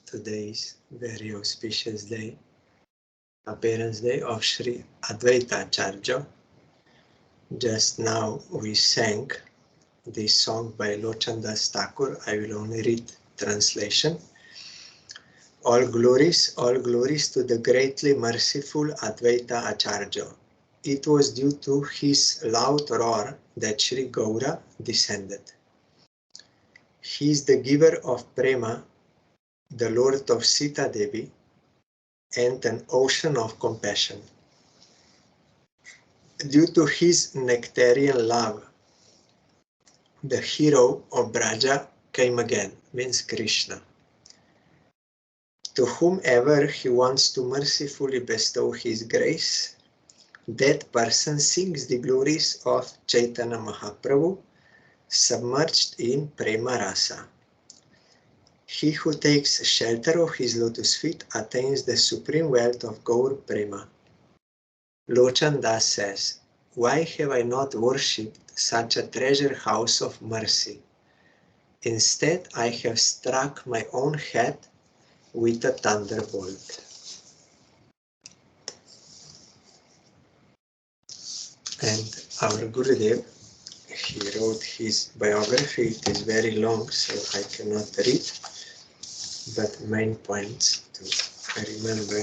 today's very auspicious day, appearance day of Sri Advaita Acarya. Just now we sang this song by Lochandas Thakur. I will only read translation. All glories to the greatly merciful Advaita Acarya. It was due to his loud roar that Sri Gaura descended. He is the giver of prema, the Lord of Sita Devi, and an ocean of compassion. Due to his nectarian love, the hero of Braja came again, means Krishna. To whomever he wants to mercifully bestow his grace, that person sings the glories of Chaitanya Mahaprabhu, submerged in prema rasa. He who takes shelter of his lotus feet attains the supreme wealth of Gaur Prema. Lochan Das says, why have I not worshipped such a treasure house of mercy? Instead, I have struck my own head with a thunderbolt. And our Gurudev, he wrote his biography. It is very long, so I cannot read, but main points to remember.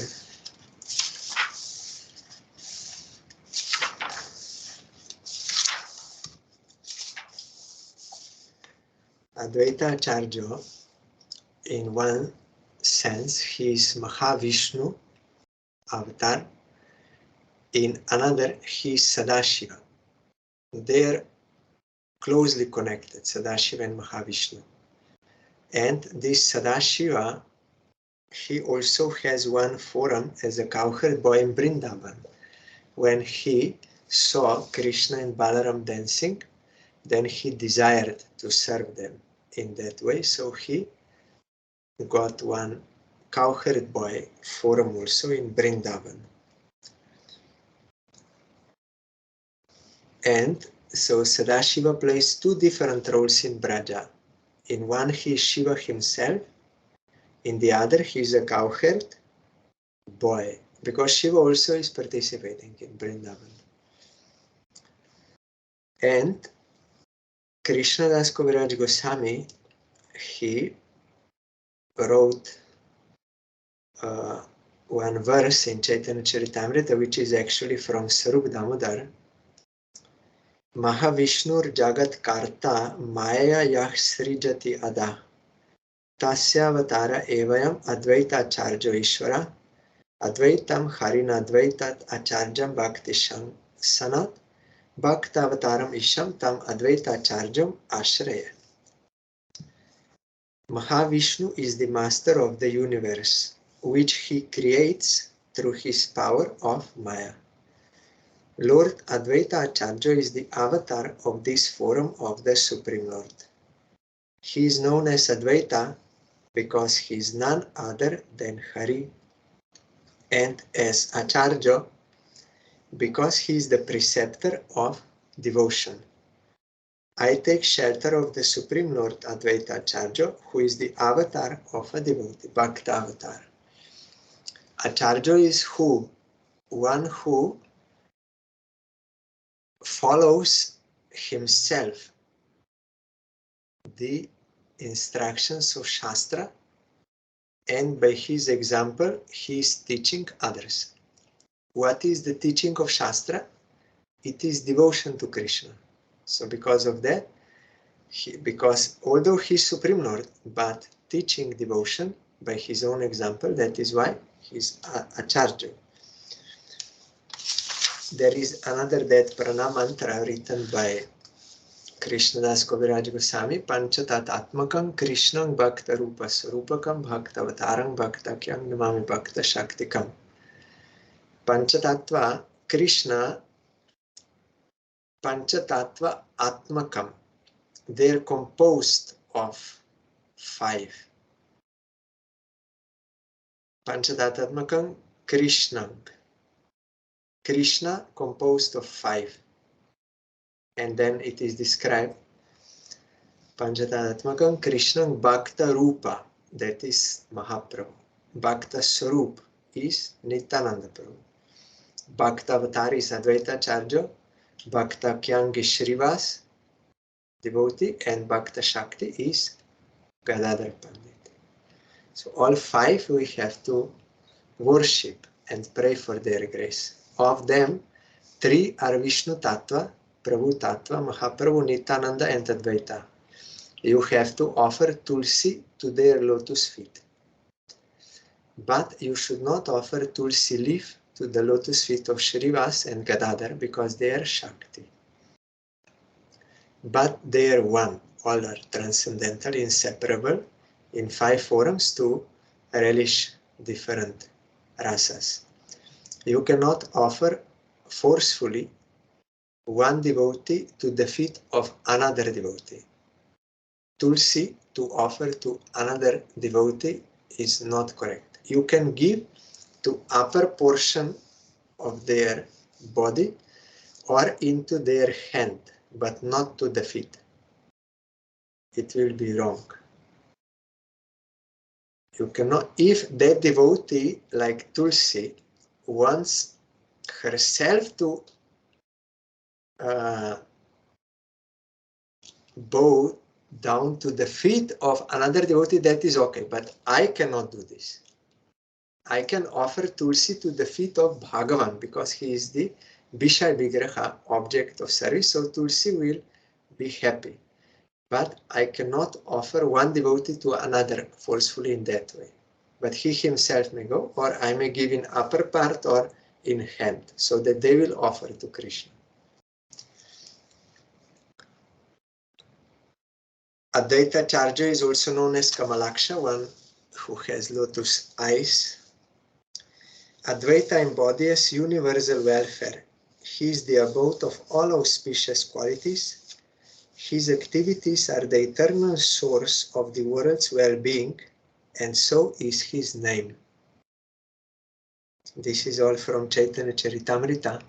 Advaita Acarya, in one sense, he is Mahavishnu avatar. In another, he is Sadashiva. They are closely connected, Sadashiva and Mahavishnu. And this Sadashiva, he also has one form as a cowherd boy in Vrindavan. When he saw Krishna and Balaram dancing, then he desired to serve them in that way. So he got one cowherd boy form also in Vrindavan. And so Sadashiva plays two different roles in Braja. In one, he is Shiva himself. In the other, he is a cowherd boy, because Shiva also is participating in Vrindavan. And Krishna Das Kaviraj Goswami, he wrote one verse in Chaitanya Charitamrita, which is actually from Sarup Damodar. Mahavishnur Jagat Karta Maya Yah Srijati Ada Tasyavatara Evayam Advaita Acarya Ishvara Advaitam Harina Advaitat Acaryam Bhaktisham Sanat Bhaktavataram Isham Tam Advaita Acaryam Ashraya. Mahavishnu is the master of the universe, which he creates through his power of Maya. Lord Advaita Acarya is the avatar of this form of the Supreme Lord. He is known as Advaita because he is none other than Hari, and as Acarya because he is the preceptor of devotion. I take shelter of the Supreme Lord Advaita Acarya, who is the avatar of a devotee, Bhakta avatar. Acarya is who? One who follows himself the instructions of Shastra, and by his example he is teaching others. What is the teaching of Shastra? It is devotion to Krishna. So because of that, because although he is Supreme Lord, but teaching devotion by his own example, that is why he is Acarya. There is another that pranam mantra written by Krishna Das Kaviraj Goswami, Panchatat Atmakam Krishnam Bhakta Rupa Sarupakam Bhaktavatarang Bhaktakyam Namami Bhakta Shaktikam. Panchatattva Krishna, Panchatattva Atmakam, they are composed of 5. Panchatattva Krishnam. Krishna composed of 5. And then it is described Panchatattmakam Krishnam Bhakta Rupa. that is Mahaprabhu. Bhakta Swarup is Nityananda Prabhu. Bhakta Avatar is Advaita Acharya. Bhakta Kyangi Shrivas, devotee, and Bhakta Shakti is Gadadhar Pandit. So all five we have to worship and pray for their grace. Of them, three are Vishnu Tattva, Prabhu Tattva, Mahaprabhu, Nityananda, and Advaita. You have to offer tulsi to their lotus feet. But you should not offer tulsi leaf to the lotus feet of Shrivas and Gadadhar because they are Shakti. But they are one, all are transcendental, inseparable, in five forms to relish different rasas. You cannot offer forcefully one devotee to the feet of another devotee. Tulsi to offer to another devotee is not correct. You can give to upper portion of their body or into their hand, but not to the feet. It will be wrong. You cannot, if that devotee, like Tulsi, wants herself to bow down to the feet of another devotee, that is okay, but I cannot do this. I can offer Tulsi to the feet of Bhagavan because he is the Vishay Vigraha, object of service, so Tulsi will be happy. But I cannot offer one devotee to another forcefully in that way. But he himself may go, or I may give in upper part or in hand, so that they will offer to Krishna. Advaita Acharya is also known as Kamalaksha, one who has lotus eyes. Advaita embodies universal welfare. He is the abode of all auspicious qualities. His activities are the eternal source of the world's well-being, and so is his name. This is all from Chaitanya Charitamrita.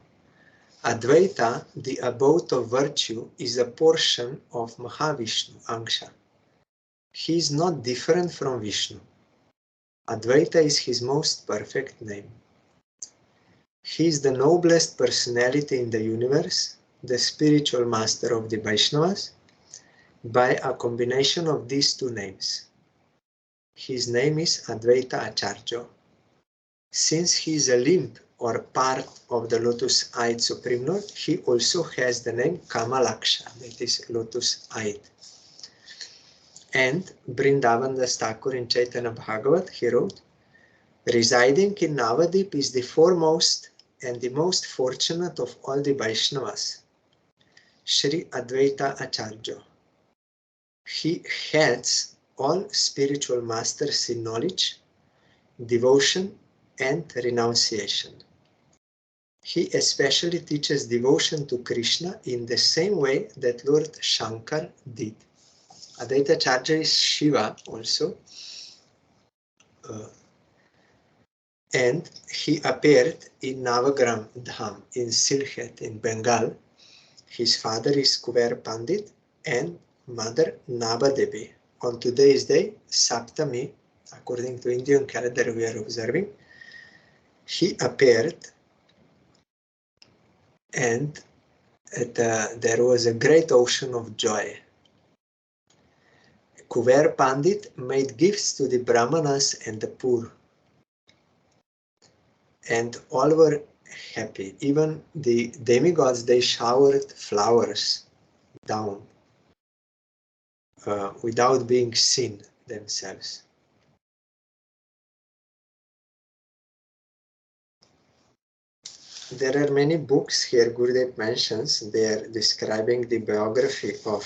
Advaita, the abode of virtue, is a portion of Mahavishnu, Angsha. He is not different from Vishnu. Advaita is his most perfect name. He is the noblest personality in the universe, the spiritual master of the Vaishnavas, by a combination of these two names. His name is Advaita Acharya. Since he is a limb or part of the lotus-eyed Supreme Lord, he also has the name Kamalaksha, that is lotus-eyed. And Vrindavan Das Thakur in Chaitanya Bhagavat, he wrote, residing in Navadip is the foremost and the most fortunate of all the Vaishnavas, Sri Advaita Acharya. He heads all spiritual masters in knowledge, devotion, and renunciation. He especially teaches devotion to Krishna in the same way that Lord Shankar did. Advaita Acharya is Shiva also, and he appeared in Navagram Dham in Sylhet in Bengal. His father is Kuber Pandit and mother Navadevi. On today's day, Saptami, according to Indian calendar we are observing, he appeared, and there was a great ocean of joy. Kuber Pandit made gifts to the Brahmanas and the poor, and all were happy. Even the demigods, they showered flowers down without being seen themselves. There are many books here Gurudev mentions. They are describing the biography of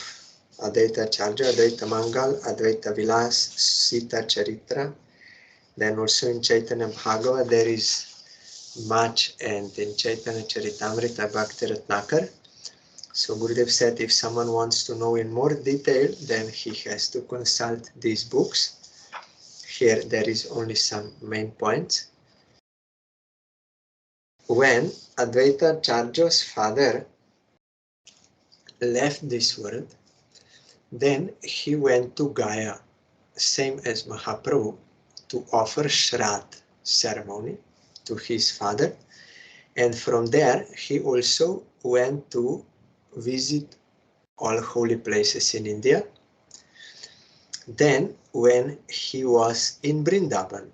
Advaita Acharya, Advaita Mangal, Advaita Vilas, Sita Charitra. Then also in Chaitanya Bhagavad there is much, and in Chaitanya Charitamrita Bhakti Ratnakar. So Gurudev said if someone wants to know in more detail, then he has to consult these books. Here there is only some main points. When Advaita Acharya's father left this world, then he went to Gaya. same as Mahaprabhu, to offer Shraddha ceremony to his father. And from there, he also went to visit all holy places in India. Then, when he was in Vrindavan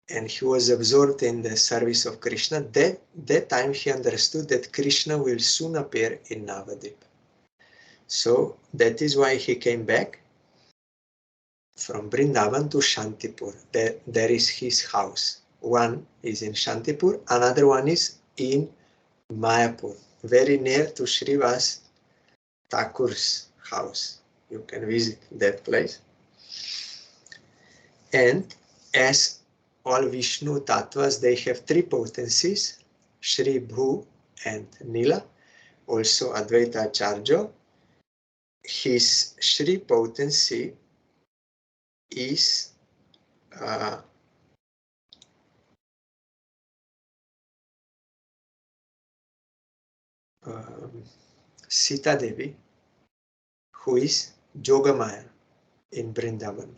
and he was absorbed in the service of Krishna, that time he understood that Krishna will soon appear in Navadvip. So that is why he came back from Vrindavan to Shantipur. There is his house. One is in Shantipur, another one is in Mayapur, very near to Srivas Thakur's house. You can visit that place. And as all Vishnu Tattvas, they have three potencies, Shri, Bhu and Nila, also Advaita Acharya. His Shri potency is Sita Devi, who is Jogamaya in Vrindavan.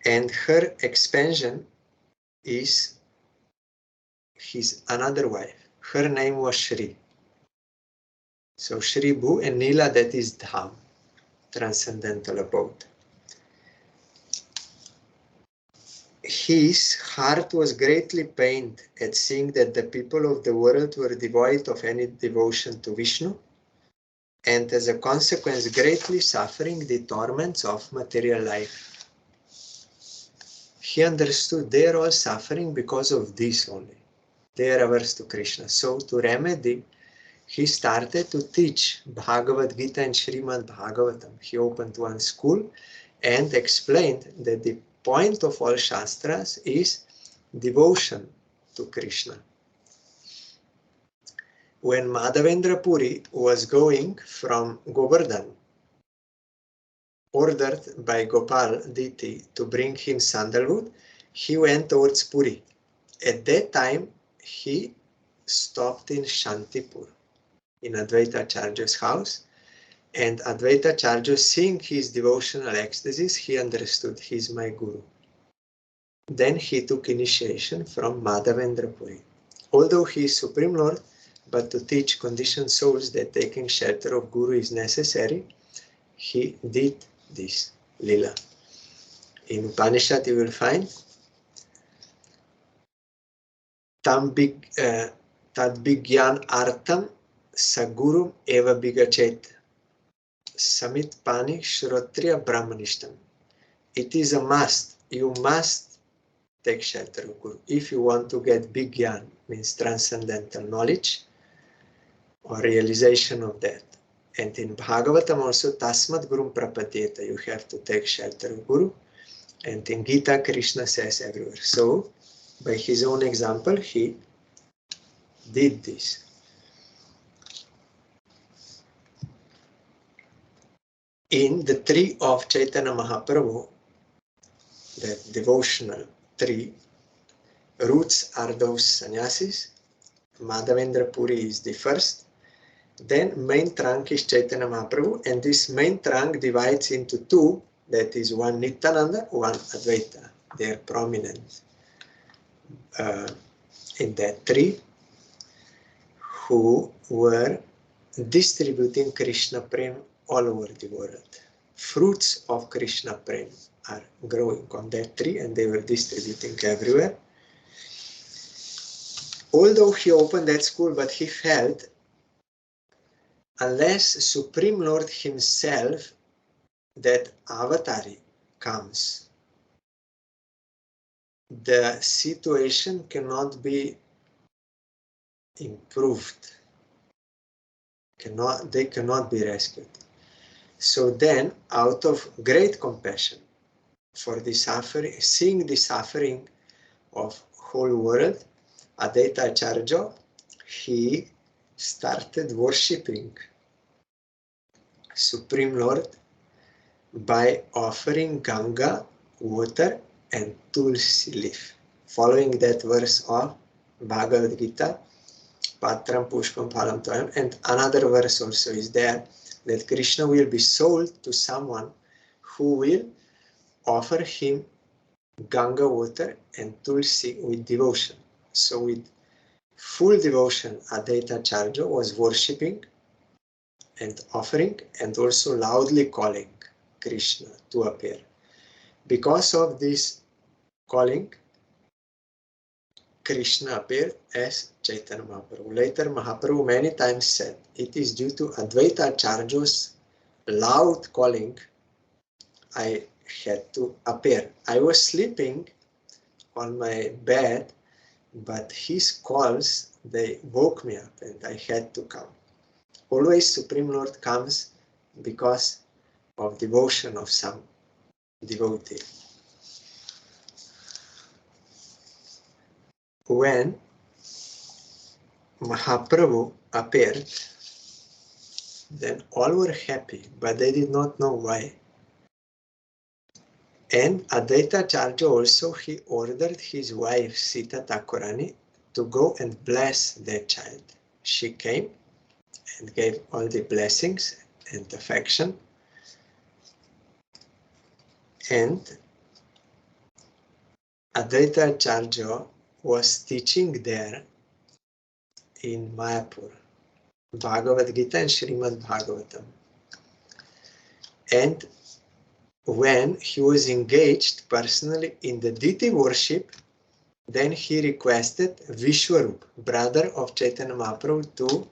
And her expansion is his another wife. Her name was Shri. So Shri Bhu and Nila, that is Dham, transcendental abode. His heart was greatly pained at seeing that the people of the world were devoid of any devotion to Vishnu, and as a consequence greatly suffering the torments of material life. He understood they are all suffering because of this only. They are averse to Krishna. So to remedy, he started to teach Bhagavad Gita and Srimad Bhagavatam. He opened one school and explained that the point of all Shastras is devotion to Krishna. When Madhavendra Puri was going from Govardhan, ordered by Gopal deity to bring him sandalwood, he went towards Puri. At that time, he stopped in Shantipur, in Advaita Acharya's house, and Advaita Acharya, seeing his devotional ecstasies, he understood he is my guru. Then he took initiation from Madhavendra Puri. Although he is Supreme Lord, but to teach conditioned souls that taking shelter of Guru is necessary, he did this lila. In Upanishad you will find Tadbigyan Artam Sagurum Eva Bigachet Samit Pani Shrotriya Brahmanishtam. It is a must. You must take shelter of Guru. If you want to get Bigyan, means transcendental knowledge or realization of that. And in Bhagavatam also, Tasmat Gurum Prapadyeta, you have to take shelter of Guru. And in Gita, Krishna says everywhere. So, by his own example, he did this. In the tree of Chaitanya Mahaprabhu, the devotional tree, roots are those sannyasis. Madhavendra Puri is the first. Then main trunk is Chaitanya Mahaprabhu, and this main trunk divides into two, that is one Nityananda, one Advaita. They are prominent in that tree, who were distributing Krishna Prem all over the world. Fruits of Krishna Prem are growing on that tree, and they were distributing everywhere. Although he opened that school, but he felt unless Supreme Lord himself, that avatari, comes, the situation cannot be improved. They cannot be rescued. So then, out of great compassion for the suffering, seeing the suffering of whole world, Advaita Acharya, he started worshipping Supreme Lord by offering Ganga water and Tulsi leaf. Following that verse of Bhagavad Gita, Patram Pushpam Phalam Toyam, and another verse also is there, that Krishna will be sold to someone who will offer him Ganga water and Tulsi with devotion. So with full devotion, Advaita Acharya was worshipping and offering and also loudly calling Krishna to appear. Because of this calling, Krishna appeared as Chaitanya Mahaprabhu. Later, Mahaprabhu many times said, it is due to Advaita Acharya's loud calling I had to appear. I was sleeping on my bed, but his calls, they woke me up and I had to come. Always Supreme Lord comes because of devotion of some devotee. When Mahaprabhu appeared, then all were happy, but they did not know why. And Advaita Acharya also, he ordered his wife Sita Thakurani to go and bless their child. She came and gave all the blessings and affection. And Advaita Acharya was teaching there in Mayapur, Bhagavad Gita and Srimad Bhagavatam. And when he was engaged personally in the deity worship, then he requested Vishwarup, brother of Chaitanya Mahaprabhu, to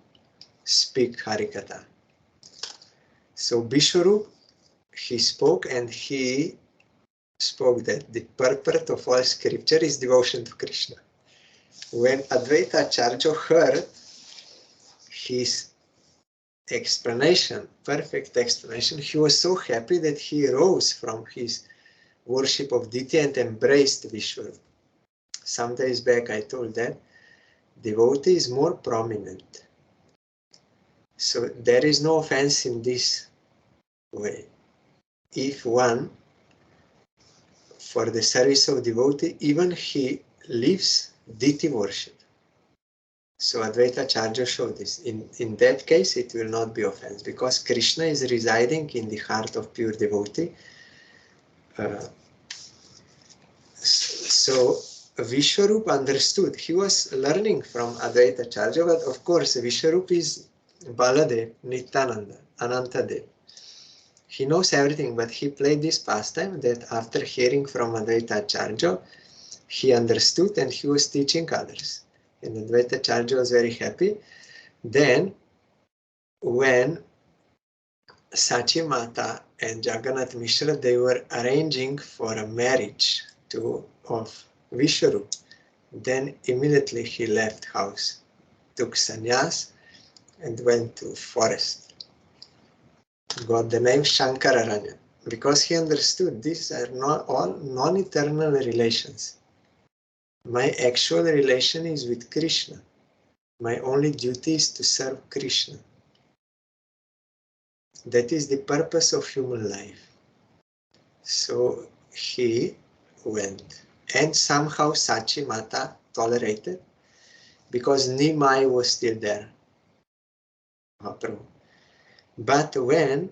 speak Harikatha. So Vishwarup, he spoke, and he spoke that the purport of all scripture is devotion to Krishna. When Advaita Acharya heard his explanation, perfect explanation, he was so happy that he rose from his worship of deity and embraced Vishwarup. Some days back I told that devotee is more prominent. So there is no offense in this way. If one, for the service of devotee, even he leaves deity worship. So Advaita Acharya showed this. In that case, it will not be offense, because Krishna is residing in the heart of pure devotee. So Vishwarup understood. He was learning from Advaita Acharya, but of course Vishwarup is Baladev, Nityananda, Anantadev. He knows everything, but he played this pastime that after hearing from Advaita Acharya, he understood and he was teaching others. And Advaita Acharya was very happy. Then, when Sachi Mata and Jagannath Mishra, they were arranging for a marriage of Vishwarup, then immediately he left house, took sannyas, and went to forest. Got the name Shankararanya, because he understood these are not all non-eternal relations. My actual relation is with Krishna. My only duty is to serve Krishna. That is the purpose of human life. So he went. And somehow Sachi Mata tolerated, because Nimai was still there. Mahaprabhu. But when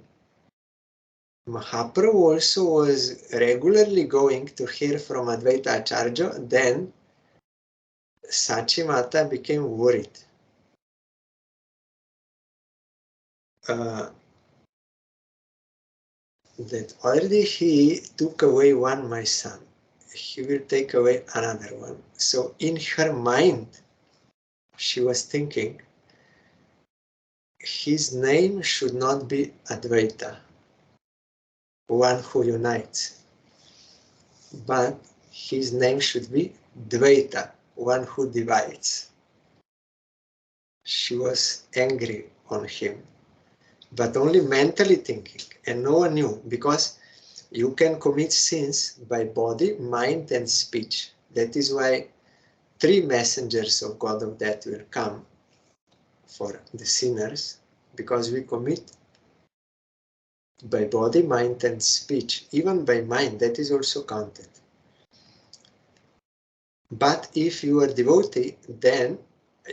Mahaprabhu also was regularly going to hear from Advaita Acharya, then Sachi Mata became worried. That already he took away one, my son. He will take away another one. So in her mind, she was thinking, his name should not be Advaita, one who unites, but his name should be Dvaita, one who divides. She was angry on him, but only mentally thinking, and no one knew, because you can commit sins by body, mind, and speech. That is why 3 messengers of God of death will come for the sinners, because we commit by body, mind, and speech. Even by mind, that is also counted. But if you are devotee, then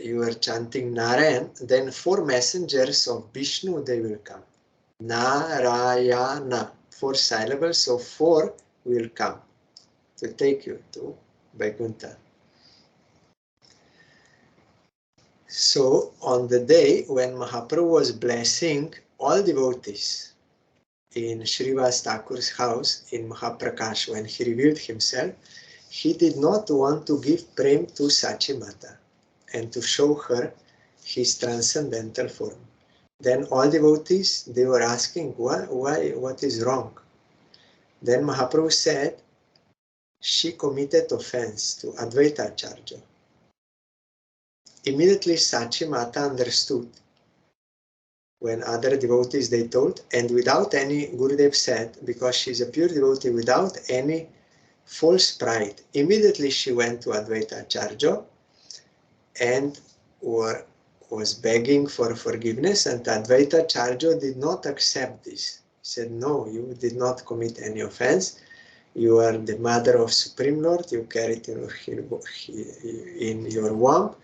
you are chanting Narayan, then 4 messengers of Vishnu, they will come. Narayana, 4 syllables, so 4 will come to take you to Vaikuntha. So on the day when Mahaprabhu was blessing all devotees in Srivas Thakur's house in Mahaprakash, when he revealed himself, he did not want to give prem to Sachi Mata and to show her his transcendental form. Then all devotees, they were asking, why, what is wrong? Then Mahaprabhu said, she committed offense to Advaita Acharya. Immediately Sachi Mata understood. When other devotees they told, and without any, Gurudev said, because she's a pure devotee, without any false pride, immediately she went to Advaita Acharya and was begging for forgiveness, and Advaita Acharya did not accept this. He said, no, you did not commit any offense. You are the mother of Supreme Lord, you carried in your womb.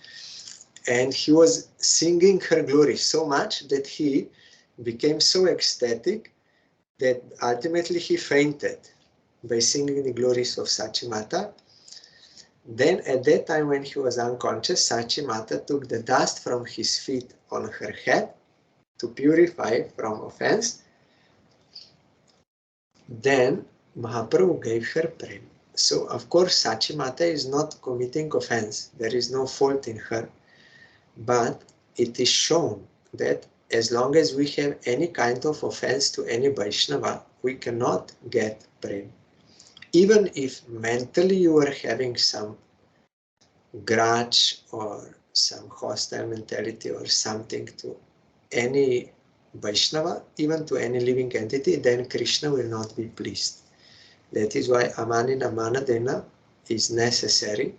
And he was singing her glory so much that he became so ecstatic that ultimately he fainted by singing the glories of Sachi Mata. Then at that time when he was unconscious, Sachi Mata took the dust from his feet on her head to purify from offense. Then Mahaprabhu gave her prem. So of course Sachi Mata is not committing offense. There is no fault in her. But it is shown that as long as we have any kind of offense to any Vaishnava, we cannot get prem. Even if mentally you are having some grudge or some hostile mentality or something to any Vaishnava, even to any living entity, then Krishna will not be pleased. That is why Amanina Manadena is necessary.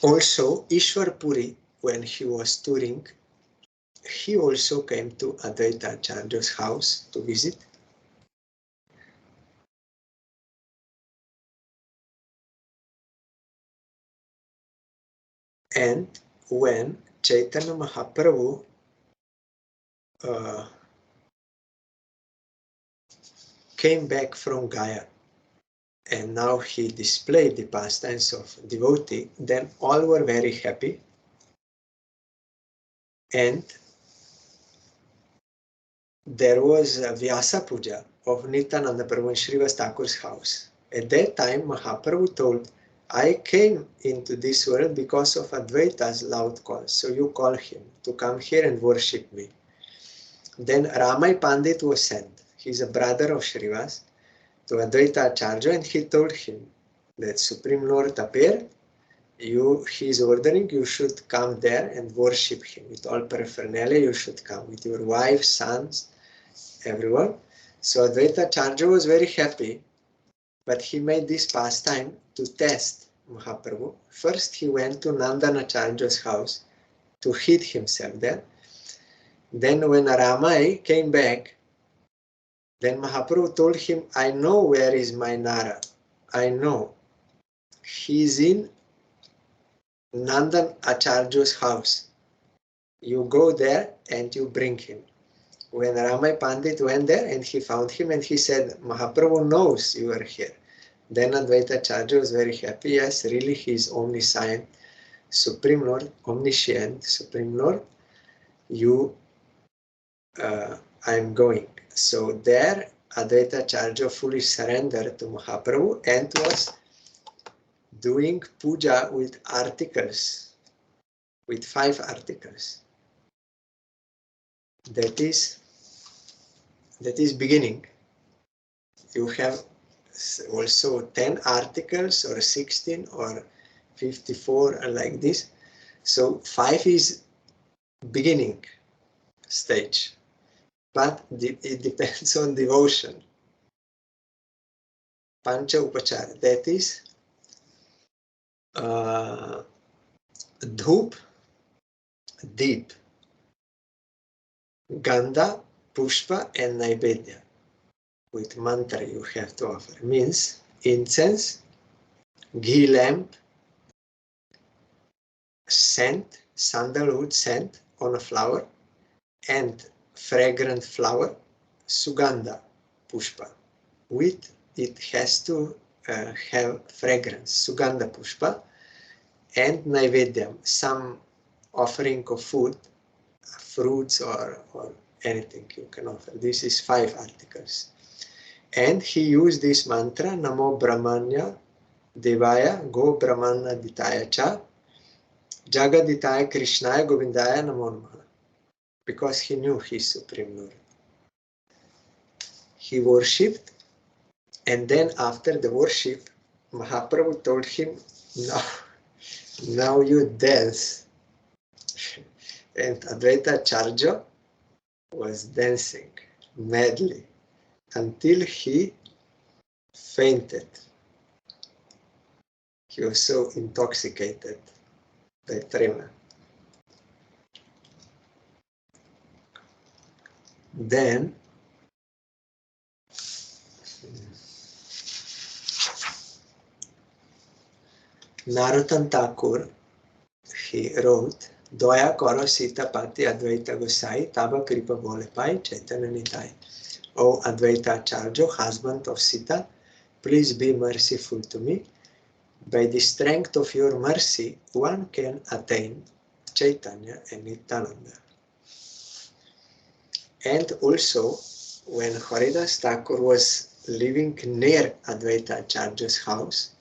Also, Ishwar Puri, when he was touring, he also came to Advaita Acharya's house to visit. And when Chaitanya Mahaprabhu came back from Gaya, and now he displayed the pastimes of devotee, then all were very happy. And there was a Vyasa Puja of Nityananda Prabhu in Srivas Thakur's house. At that time, Mahaprabhu told, I came into this world because of Advaita's loud call, so you call him to come here and worship me. Then Ramai Pandit was sent. He's a brother of Srivas, to Advaita Acharya, and he told him that Supreme Lord appeared, he is ordering, you should come there and worship him. With all paraphernalia, you should come, with your wife, sons, everyone. So Advaita Acharya was very happy, but he made this pastime to test Mahaprabhu. First, he went to Nandanacharya's house to hid himself there. Then when Ramai came back, then Mahaprabhu told him, I know where is my Nara. I know. He is in Nandan Acharya's house. You go there and you bring him. When Ramai Pandit went there and he found him and he said, Mahaprabhu knows you are here. Then Advaita Acharya was very happy. Yes, really he is omniscient, Supreme Lord, omniscient, Supreme Lord. I'm going. So there Advaita Acharya fully surrendered to Mahaprabhu and was doing puja with articles, with 5 articles. That is beginning. You have also 10 articles or 16 or 54 like this. So 5 is beginning stage, but it depends on devotion. Pancha Upachara, that is Dhup, Deep, Gandha, Pushpa and Naivedya. With mantra you have to offer. Means incense, ghee lamp, scent, sandalwood scent on a flower, and fragrant flower, Sugandha Pushpa. With it has to have fragrance, Sugandha Pushpa, and Naivedyam, some offering of food, fruits or anything you can offer. This is 5 articles. And he used this mantra, Namo Brahmanya Devaya Go Brahmana Ditaya Cha Jagaditaya Krishnaya Govindaya Namo Namaha, because he knew his Supreme Lord. He worshipped, and then after the worship, Mahaprabhu told him, now you dance. And Advaita Acharya was dancing madly until he fainted. He was so intoxicated by prema. Then Narottam Thakur, he wrote, Doya karo Sita Pati Advaita Gosai Taba Kripa Bole Pai Chaitanya Nitai. O Advaita Acharya, husband of Sita, please be merciful to me. By the strength of your mercy, one can attain Chaitanya and Nityananda. And also, when Haridas Thakur was living near Advaita Acharya's house,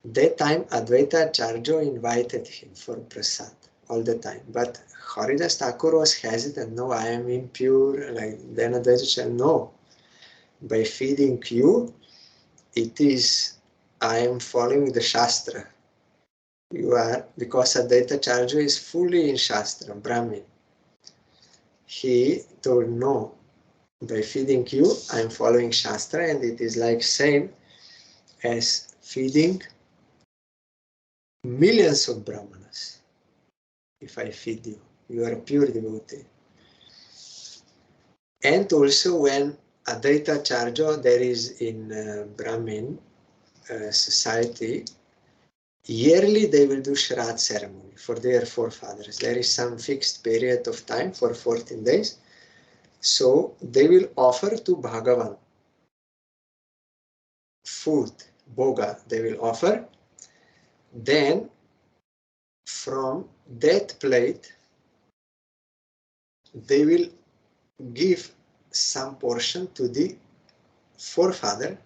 that time Advaita Acharya invited him for prasad all the time. But Haridas Thakur was hesitant. No, I am impure. Then Advaita said, no, by feeding you, it is, I am following the Shastra. You are, because Advaita Acharya is fully in Shastra, Brahmin. He told, no, by feeding you, I am following Shastra, and it is like same as feeding millions of Brahmanas. If I feed you, you are a pure devotee. And also when Advaita Acharya, there is in Brahmin society, yearly they will do Shraddha ceremony for their forefathers. There is some fixed period of time for 14 days. So they will offer to Bhagavan food, bhoga, they will offer. Then from that plate, they will give some portion to the forefather,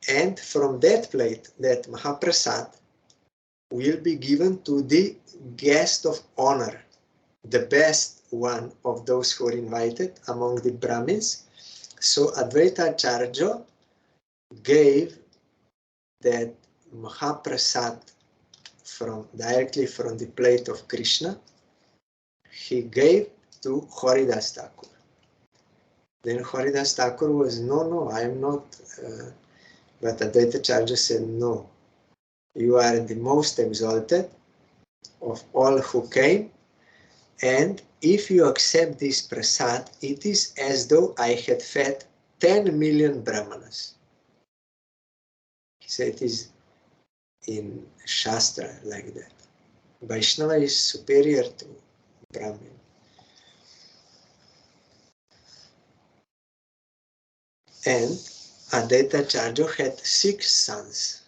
and from that plate, that Mahaprasad, will be given to the guest of honor, the best one of those who are invited among the Brahmins. So Advaita Acharya gave that Mahaprasad directly from the plate of Krishna, he gave to Haridas Thakur. Then Haridas Thakur was, no, I am not. But Advaita Acharya said, no, you are the most exalted of all who came, and if you accept this prasad, it is as though I had fed 10 million Brahmanas. He said it is in Shastra like that. Vaishnava is superior to Brahmin. And Advaita Acharya had 6 sons.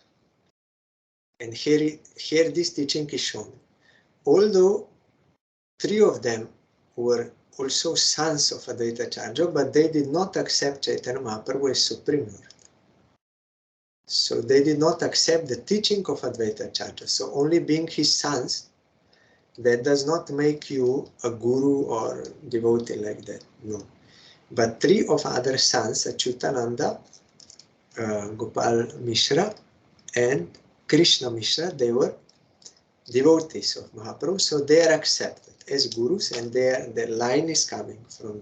And here this teaching is shown. Although 3 of them were also sons of Advaita Acharya, but they did not accept Chaitanya Mahaprabhu as Supreme Lord. So they did not accept the teaching of Advaita Acharya. So only being his sons, that does not make you a guru or devotee like that. No. But 3 of other sons, Achyutananda, Gopal Mishra, and Krishna Mishra, they were devotees of Mahaprabhu, so they are accepted as gurus, and their line is coming from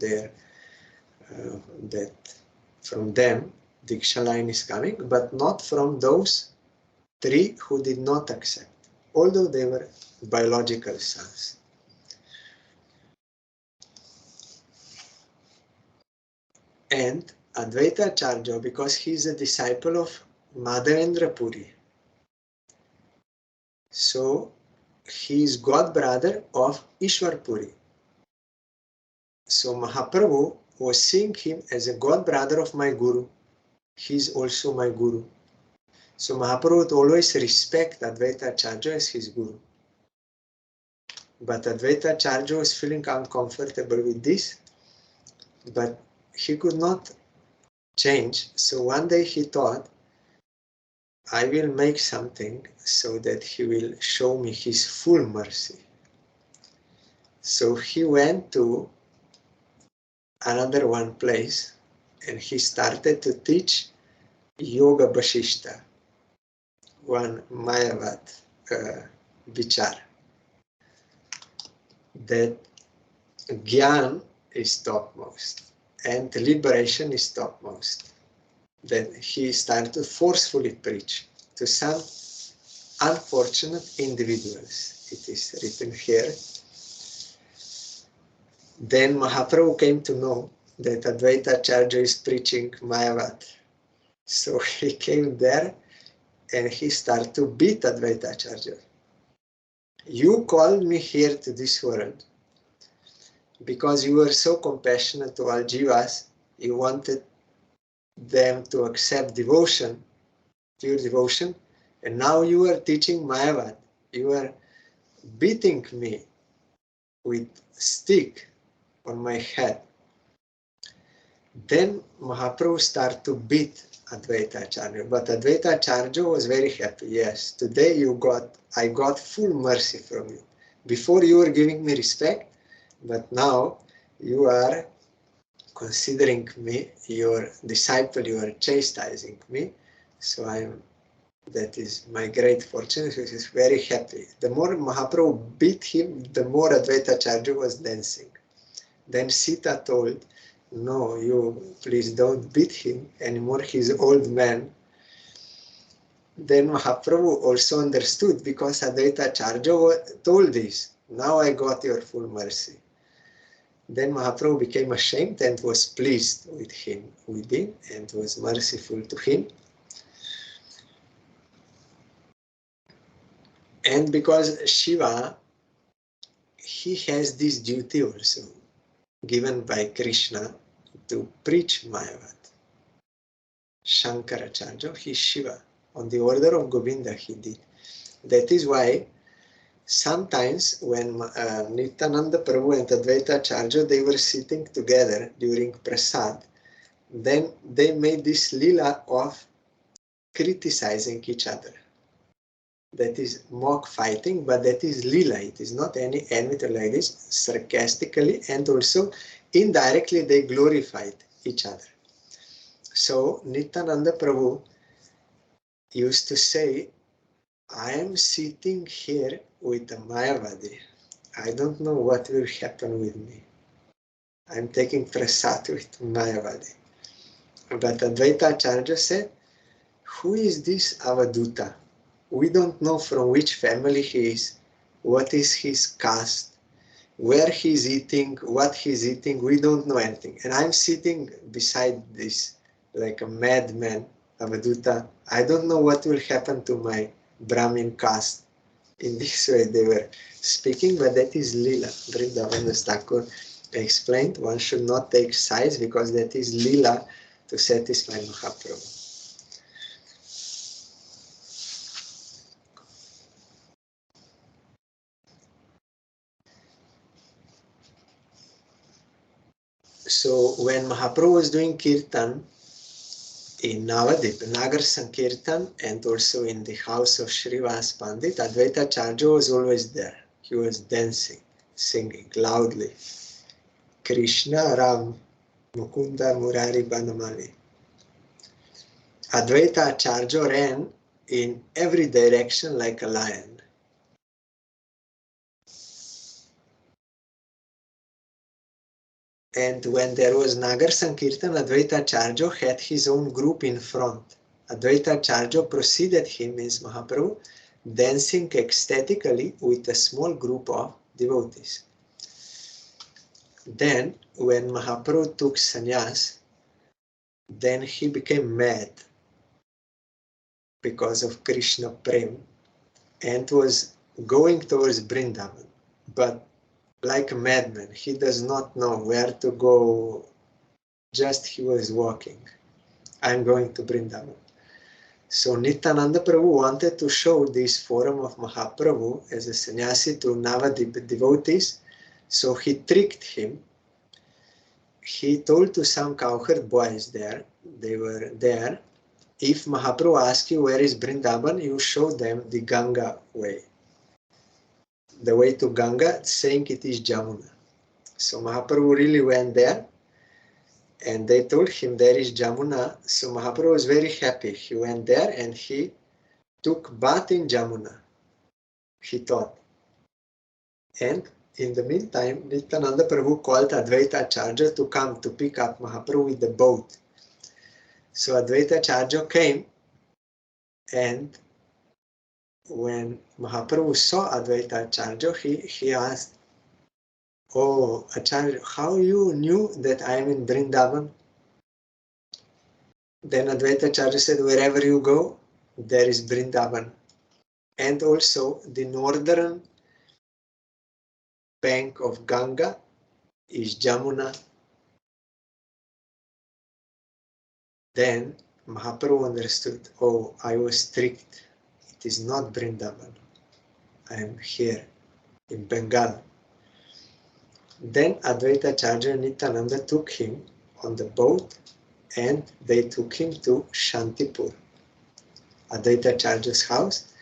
from them, Diksha line is coming, but not from those 3 who did not accept, although they were biological sons. And Advaita Acharya, because he is a disciple of Madhavendra Puri, so he is god brother of Ishwar Puri. So Mahaprabhu was seeing him as a god brother of my guru. He's also my guru. So Mahaprabhu would always respect Advaita Acharya as his guru. But Advaita Acharya was feeling uncomfortable with this, but he could not change. So one day he thought, I will make something so that he will show me his full mercy. So he went to another one place and he started to teach Yoga Bashishta, one Mayavad Vichar, that Gyan is topmost and liberation is topmost. That he started to forcefully preach to some unfortunate individuals. It is written here. Then Mahaprabhu came to know that Advaita Acharya is preaching Mayavad. So he came there and he started to beat Advaita Acharya. You called me here to this world because you were so compassionate to all jivas. You wanted them to accept devotion, pure devotion, and now you are teaching Mayavad. You are beating me with stick on my head. Then Mahaprabhu started to beat Advaita Acharya, but Advaita Acharya was very happy. Yes, today I got full mercy from you. Before you were giving me respect, but now you are considering me your disciple, you are chastising me. So that is my great fortune. He is very happy. The more Mahaprabhu beat him, the more Advaita Acharya was dancing. Then Sita told, no, you please don't beat him anymore, he's an old man. Then Mahaprabhu also understood because Advaita Acharya told this, now I got your full mercy. Then Mahaprabhu became ashamed and was pleased with him, and was merciful to him. And because Shiva, he has this duty also given by Krishna to preach Mayavad. Shankaracharya, he is Shiva. On the order of Govinda he did. That is why sometimes when Nityananda Prabhu and Advaita Acharya, they were sitting together during Prasad, then they made this lila of criticizing each other. That is mock fighting, but that is lila. It is not any enmity like this, sarcastically, and also indirectly they glorified each other. So Nityananda Prabhu used to say, I am sitting here with a Mayavadi. I don't know what will happen with me. I'm taking prasad with Mayavadi. But Advaita Acharya said, who is this Avaduta? We don't know from which family he is, what is his caste, where he's eating, what he's eating, we don't know anything. And I'm sitting beside this like a madman, Avaduta. I don't know what will happen to my Brahmin caste. In this way they were speaking, but that is Lila. Vrindavan Thakur explained, one should not take sides because that is Lila to satisfy Mahaprabhu. So when Mahaprabhu was doing Kirtan in Navadip, Nagar Sankirtan, and also in the house of Srivas Pandit, Advaita Acharya was always there. He was dancing, singing loudly. Krishna, Ram, Mukunda, Murari, Banamali. Advaita Acharya ran in every direction like a lion. And when there was Nagar Sankirtan, Advaita Acharya had his own group in front. Advaita Acharya preceded him, means Mahaprabhu, dancing ecstatically with a small group of devotees. Then, when Mahaprabhu took sannyas, then he became mad because of Krishna Prem and was going towards Vrindavan. But like a madman. He does not know where to go. Just he was walking. I'm going to Vrindavan. So Nityananda Prabhu wanted to show this form of Mahaprabhu as a sannyasi to Navadip devotees. So he tricked him. He told to some cowherd boys there, they were there, if Mahaprabhu asks you where is Vrindavan, you show them the Ganga way. The way to Ganga, saying it is Jamuna. So Mahaprabhu really went there and they told him there is Jamuna. So Mahaprabhu was very happy. He went there and he took bath in Jamuna, he thought. And in the meantime, Nityananda Prabhu called Advaita Acharya to come to pick up Mahaprabhu with the boat. So Advaita Acharya came, and when Mahaprabhu saw Advaita Acharya, he asked, "Oh, Acharya, how you knew that I am in Vrindavan?" Then Advaita Acharya said, "Wherever you go, there is Vrindavan. And also the northern bank of Ganga is Jamuna." Then Mahaprabhu understood, oh, I was tricked. It is not Vrindavan. I am here in Bengal. Then Advaita Acharya and Nityananda took him on the boat and they took him to Shantipur, Advaita Acharya's house.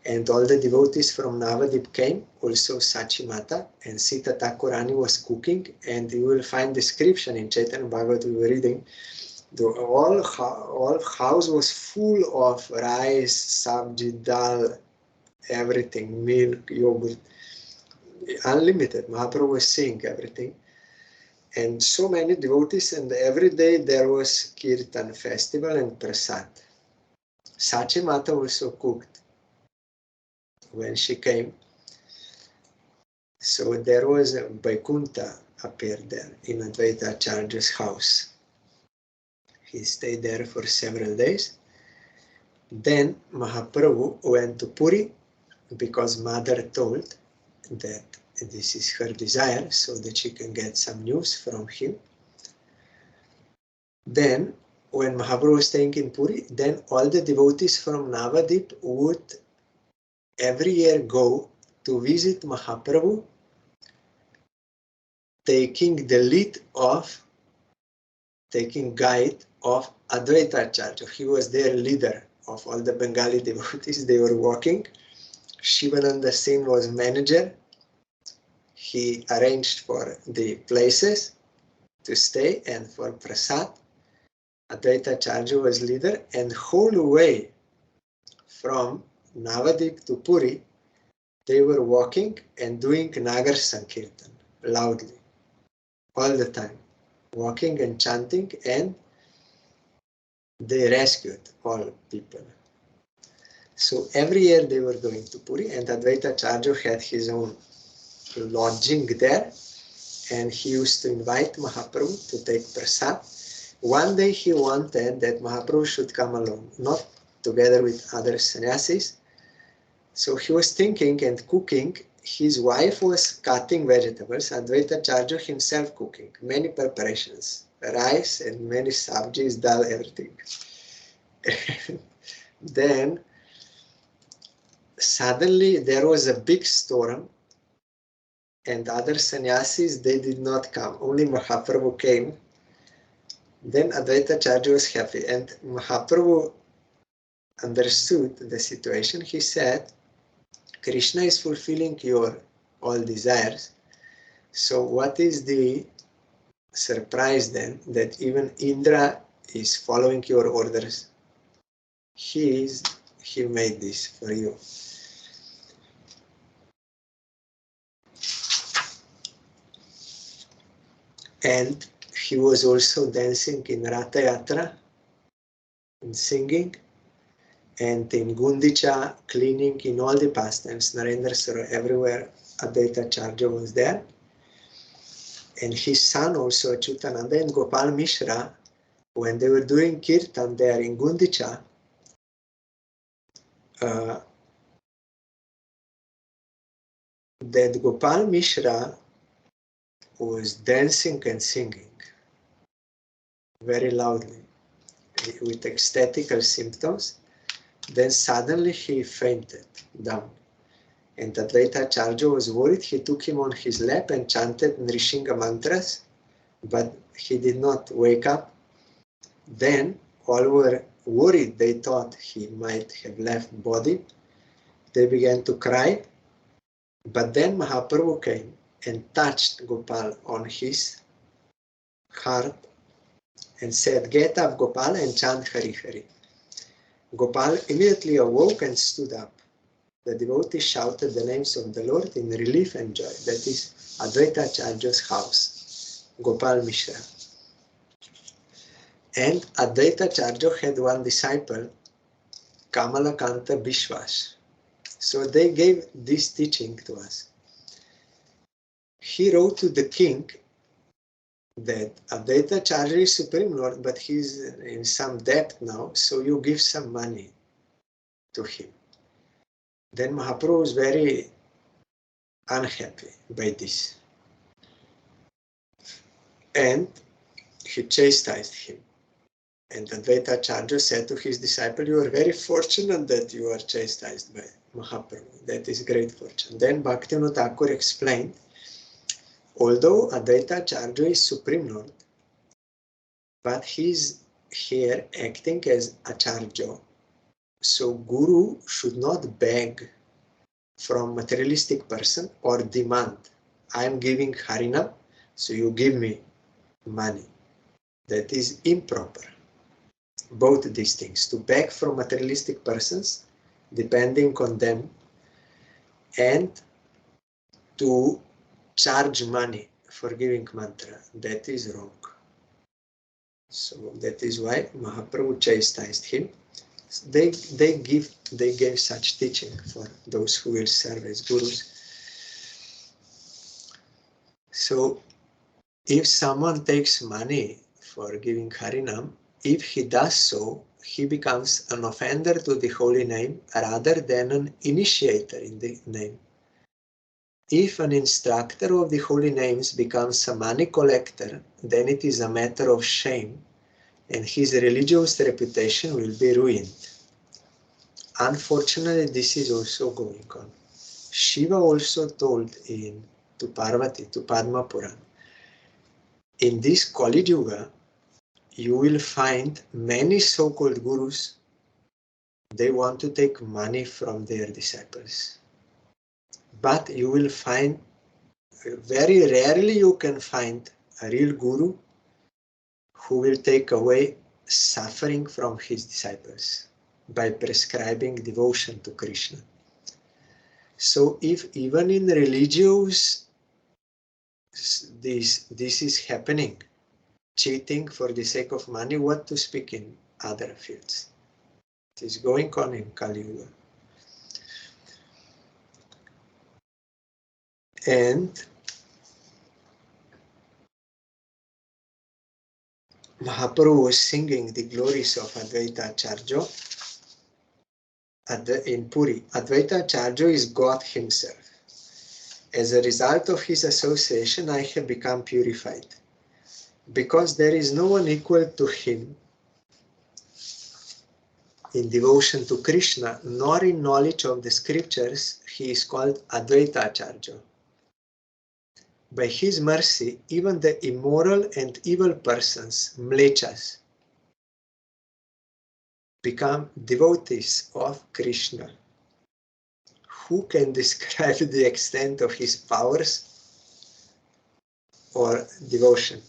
And all the devotees from Navadip came, also Sachi Mata, and Sita Thakurani was cooking. And you will find description in Chaitanya Bhagavat we were reading. The all house was full of rice, sabji, dal, everything, milk, yogurt, unlimited. Mahaprabhu was seeing everything. And so many devotees, and every day there was Kirtan festival and prasad. Sachi Mata also cooked when she came. So there was a Vaikuntha appeared there in Advaita Acharya's house. He stayed there for several days. Then Mahaprabhu went to Puri because mother told that this is her desire so that she can get some news from him. Then when Mahaprabhu was staying in Puri, then all the devotees from Navadip would every year go to visit Mahaprabhu, taking the lead of, taking guide of Advaita Acharya. He was their leader of all the Bengali devotees. They were walking. Shivananda Singh was manager. He arranged for the places to stay and for prasad. Advaita Acharya was leader, and whole way from Navadip to Puri, they were walking and doing Nagar Sankirtan loudly all the time, walking and chanting, and they rescued all people. So every year they were going to Puri, and Advaita Acharya had his own lodging there, and he used to invite Mahaprabhu to take prasad. One day he wanted that Mahaprabhu should come alone, not together with other sannyasis. So he was thinking and cooking. His wife was cutting vegetables, Advaita Acharya himself cooking, many preparations, rice and many sabjis, dal, everything. Then suddenly there was a big storm, and other sannyasis, they did not come. Only Mahaprabhu came. Then Advaita Acharya was happy, and Mahaprabhu understood the situation. He said, Krishna is fulfilling your all desires. So what is the surprise then that even Indra is following your orders? He made this for you. And he was also dancing in Ratha Yatra and singing, and in Gundicha, cleaning, in all the pastimes, Narendra Sara, everywhere, Advaita Acharya was there. And his son also, Achyutananda and Gopal Mishra, when they were doing Kirtan there in Gundicha, that Gopal Mishra was dancing and singing very loudly with ecstatical symptoms. Then suddenly he fainted down. And Advaita Acharya was worried. He took him on his lap and chanted Nrishinga mantras, but he did not wake up. Then all were worried. They thought he might have left body. They began to cry. But then Mahaprabhu came and touched Gopal on his heart and said, "Get up, Gopal, and chant Hari Hari." Gopal immediately awoke and stood up. The devotees shouted the names of the Lord in relief and joy. That is Advaita Acharya's house, Gopal Mishra. And Advaita Acharya had one disciple, Kamalakanta Bishwas. So they gave this teaching to us. He wrote to the king that Advaita Acharya is Supreme Lord, but he's in some debt now, so you give some money to him. Then Mahaprabhu was very unhappy by this. And he chastised him. And Advaita Acharya said to his disciple, "You are very fortunate that you are chastised by Mahaprabhu. That is great fortune." Then Bhaktivinoda Thakur explained, although Advaita Acharya is Supreme Lord, but he is here acting as Acharya. So Guru should not beg from materialistic person or demand, "I am giving Harinam, so you give me money." That is improper. Both these things, to beg from materialistic persons, depending on them, and to charge money for giving mantra, that is wrong. So that is why Mahaprabhu chastised him. They gave such teaching for those who will serve as gurus. So if someone takes money for giving Harinam, if he does so, he becomes an offender to the holy name rather than an initiator in the name. If an instructor of the holy names becomes a money collector, then it is a matter of shame, and his religious reputation will be ruined. Unfortunately, this is also going on. Shiva also told to Parvati, to Padma Puran, in this Kali Yuga, you will find many so-called gurus, they want to take money from their disciples. But you will find, very rarely you can find a real guru who will take away suffering from his disciples by prescribing devotion to Krishna. So if even in religious this is happening, cheating for the sake of money, what to speak in other fields? It is going on in Kali Yuga. And Mahaprabhu was singing the glories of Advaita Acharya in Puri. Advaita Acharya is God himself. As a result of his association, I have become purified. Because there is no one equal to him in devotion to Krishna, nor in knowledge of the scriptures, he is called Advaita Acharya. By his mercy, even the immoral and evil persons, mlechas, become devotees of Krishna. Who can describe the extent of his powers or devotion?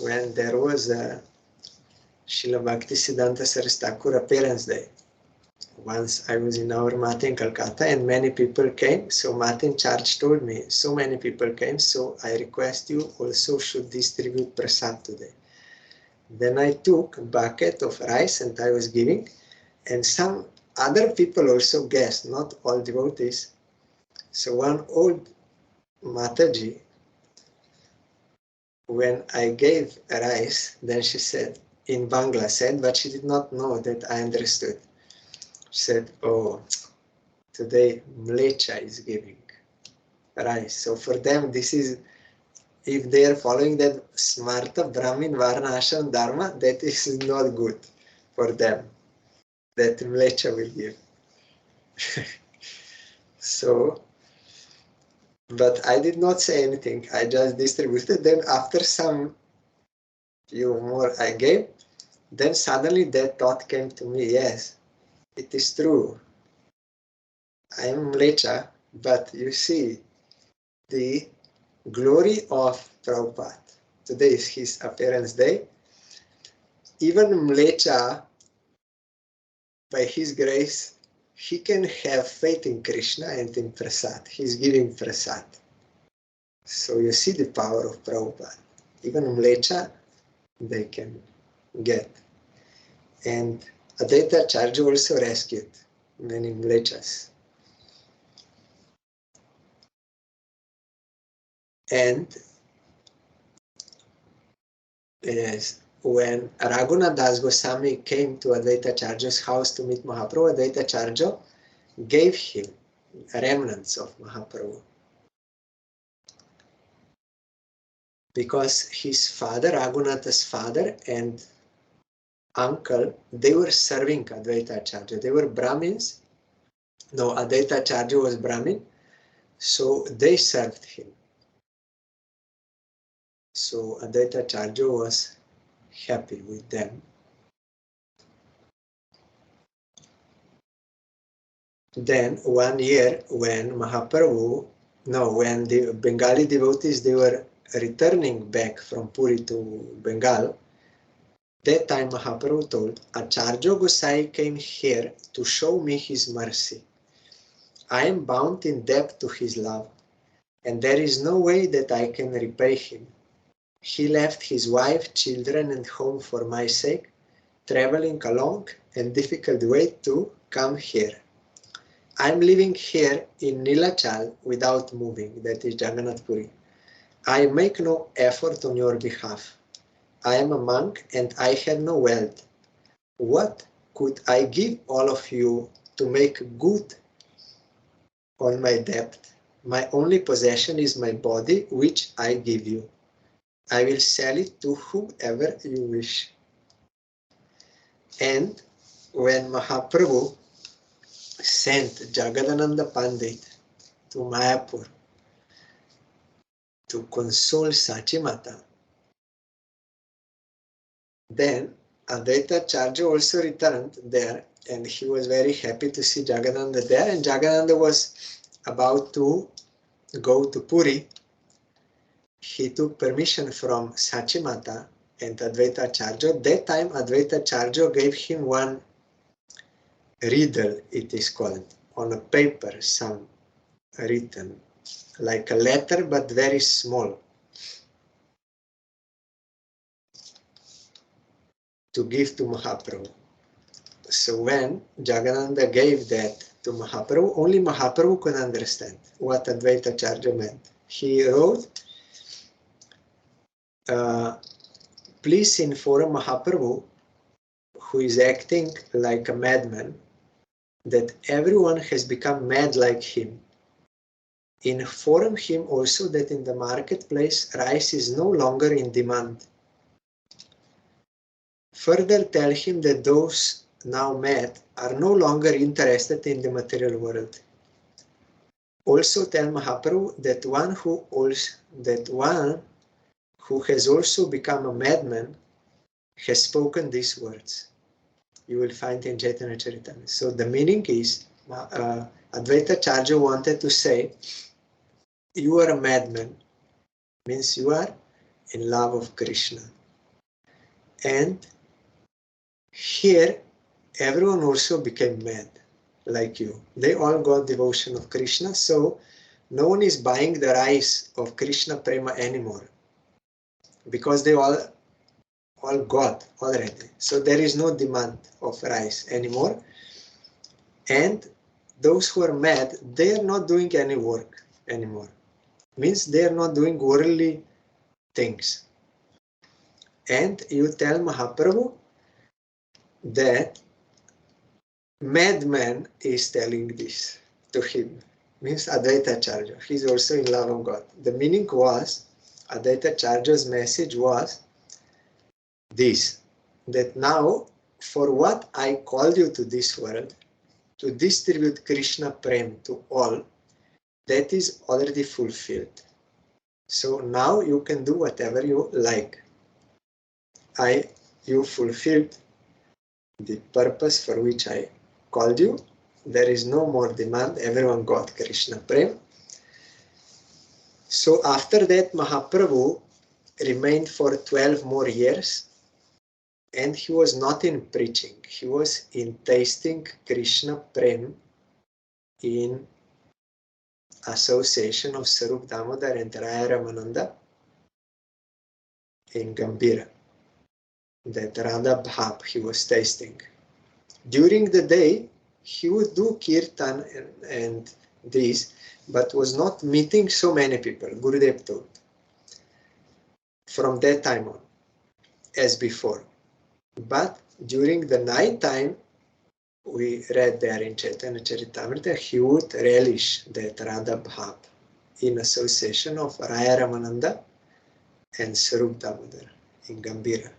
When there was a Srila Bhaktisiddhanta Saraswati Thakur appearance day, once I was in our Mata in Calcutta and many people came, so Mata in charge told me, so many people came, so I request you also should distribute prasad today. Then I took a bucket of rice and I was giving, and some other people also guessed, not all devotees. So one old Mataji, when I gave rice, then she said, in Bangla said, but she did not know that I understood. She said, "Oh, today Mlecha is giving rice." So for them, this is if they are following that Smarta Brahmin Varna Ashram Dharma, that is not good for them. That Mlecha will give. So, but I did not say anything. I just distributed. Then after some few more I gave, then suddenly that thought came to me, yes, it is true. I am Mlecha, but you see, the glory of Prabhupada. Today is his appearance day. Even Mlecha, by his grace, he can have faith in Krishna and in Prasad. He's giving Prasad. So you see the power of Prabhupada. Even Mlecha, they can get. And Advaita Acharya also rescued many Mlechas. And yes, when Raghunath Das Goswami came to Advaita Acharya's house to meet Mahaprabhu, Advaita Acharya gave him remnants of Mahaprabhu. Because his father, Raghunath's father and uncle, they were serving Advaita Acharya. They were Brahmins. No, Advaita Acharya was Brahmin. So they served him. So Advaita Acharya was happy with them. Then one year when when the Bengali devotees, they were returning back from Puri to Bengal, that time Mahaprabhu told, Acharya Gosai came here to show me his mercy. I am bound in debt to his love, and there is no way that I can repay him. He left his wife, children, and home for my sake, traveling a long and difficult way to come here. I am living here in Nilachal without moving, that is Jagannath Puri. I make no effort on your behalf. I am a monk and I have no wealth. What could I give all of you to make good on my debt? My only possession is my body, which I give you. I will sell it to whomever you wish. And when Mahaprabhu sent Jagadananda Pandit to Mayapur to console Sachimata, then Advaita Acharya also returned there, and he was very happy to see Jagadananda there, and Jagadananda was about to go to Puri. He took permission from Sachimata and Advaita Acharya. That time Advaita Acharya gave him one riddle, it is called, on a paper, some written, like a letter but very small, to give to Mahaprabhu. So when Jagadananda gave that to Mahaprabhu, only Mahaprabhu could understand what Advaita Acharya meant. He wrote, please inform Mahaprabhu, who is acting like a madman, that everyone has become mad like him. Inform him also that in the marketplace rice is no longer in demand. Further tell him that those now mad are no longer interested in the material world. Also tell Mahaprabhu that one who has also become a madman has spoken these words. You will find in Chaitanya Charitamrita. So the meaning is, Advaita Acharya wanted to say, you are a madman, means you are in love of Krishna. And here, everyone also became mad, like you. They all got devotion of Krishna, so no one is buying the rice of Krishna Prema anymore, because they all got already. So there is no demand of rice anymore. And those who are mad, they are not doing any work anymore. Means they are not doing worldly things. And you tell Mahaprabhu that madman is telling this to him. Means Advaita Acharya. He's also in love of God. The meaning was, Advaita Acharya's message was this, that now for what I called you to this world, to distribute Krishna Prem to all, that is already fulfilled. So now you can do whatever you like. You fulfilled the purpose for which I called you. There is no more demand. Everyone got Krishna Prem. So after that, Mahaprabhu remained for 12 more years, and he was not in preaching. He was in tasting Krishna Prem in association of Sarup Damodar and Raya Ramananda in Gambhira. That Radha Bhav he was tasting. During the day, he would do kirtan and this, but was not meeting so many people, Gurudev told, from that time on, as before. But during the night time, we read there in Chaitanya Charitamrita, he would relish that Radha Bhav in association of Raya Ramananda and Sarup Damodar in Gambhira.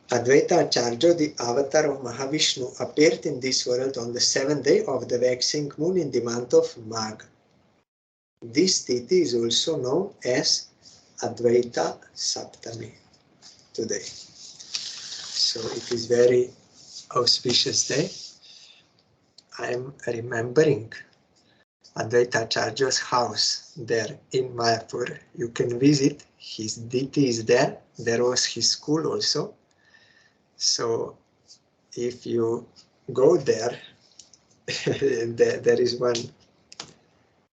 Advaita Acharya, the avatar of Mahavishnu, appeared in this world on the 7th day of the waxing moon in the month of Magh. This tithi is also known as Advaita Saptami today. So it is very auspicious day. I am remembering Advaita Acharya's house there in Mayapur. You can visit. His deity is there. There was his school also. So if you go there, there is one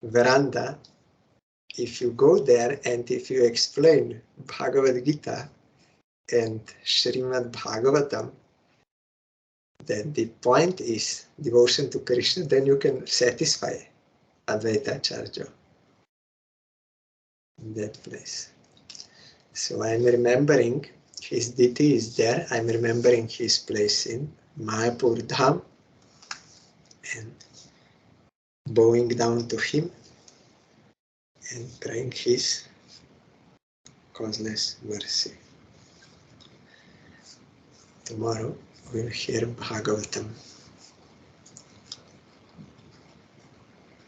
veranda. If you go there and if you explain Bhagavad Gita and Srimad Bhagavatam, then the point is devotion to Krishna, then you can satisfy Advaita Acharya in that place. So I'm remembering his deity is there. I'm remembering his place in Mayapur Dham and bowing down to him and praying his causeless mercy. Tomorrow we'll hear Bhagavatam.